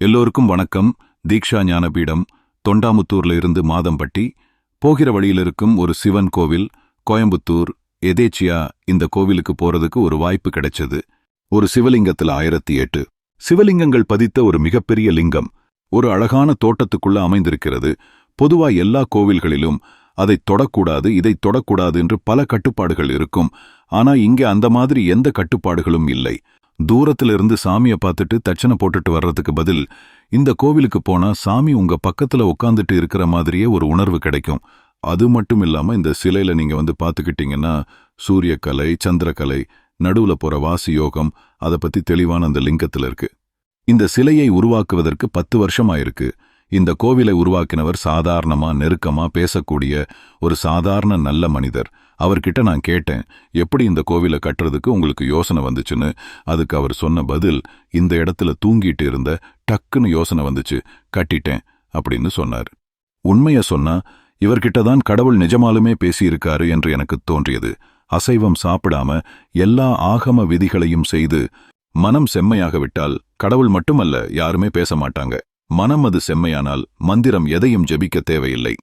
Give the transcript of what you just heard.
எல்லோருக்கும் வணக்கம். தீக்ஷா ஞானபீடம், தொண்டாமுத்தூர்ல இருந்து மாதம்பட்டி போகிற வழியில் இருக்கும் ஒரு சிவன் கோவில், கோயம்புத்தூர். எதேச்சியா இந்த கோவிலுக்கு போறதுக்கு ஒரு வாய்ப்பு கிடைச்சது. ஒரு சிவலிங்கத்துல 1008 சிவலிங்கங்கள் பதித்த ஒரு மிகப்பெரிய லிங்கம் ஒரு அழகான தோட்டத்துக்குள்ள அமைந்திருக்கிறது. பொதுவா எல்லா கோவில்களிலும் அதை தொடக்கூடாது, இதை தொடக்கூடாது என்று பல கட்டுப்பாடுகள் இருக்கும். ஆனா இங்கே அந்த மாதிரி எந்த கட்டுப்பாடுகளும் இல்லை. தூரத்திலிருந்து சாமியை பார்த்துட்டு தட்சணை போட்டுட்டு வர்றதுக்கு பதில் இந்த கோவிலுக்கு போனா சாமி உங்க பக்கத்துல உட்காந்துட்டு இருக்கிற மாதிரியே ஒரு உணர்வு கிடைக்கும். அது மட்டும் இல்லாம இந்த சிலையில நீங்க பார்த்துக்கிட்டீங்கன்னா சூரியக்கலை, சந்திரக்கலை, நடுவுல போற வாசி யோகம், அதை பத்தி தெளிவான அந்த லிங்கத்துல இருக்கு. இந்த சிலையை உருவாக்குவதற்கு 10 வருஷமாயிருக்கு. இந்த கோவிலை உருவாக்கினவர் சாதாரணமா நெருக்கமா பேசக்கூடிய ஒரு சாதாரண நல்ல மனிதர். அவர்கிட்ட நான் கேட்டேன், எப்படி இந்த கோவிலை கட்டுறதுக்கு உங்களுக்கு யோசனை வந்துச்சுன்னு. அதுக்கு அவர் சொன்ன பதில், இந்த இடத்துல தூங்கிட்டு இருந்த டக்குன்னு யோசனை வந்துச்சு, கட்டிட்டேன் அப்படின்னு சொன்னார். உண்மைய சொன்னா இவர்கிட்ட தான் கடவுள் நிஜமாலுமே பேசியிருக்காரு என்று எனக்கு தோன்றியது. அசைவம் சாப்பிடாம எல்லா ஆகம விதிகளையும் செய்து மனம் செம்மையாக விட்டால் கடவுள் மட்டுமல்ல, யாருமே பேச மாட்டாங்க. மனம் அது செம்மையானால் மந்திரம் எதையும் ஜெபிக்க தேவையில்லை.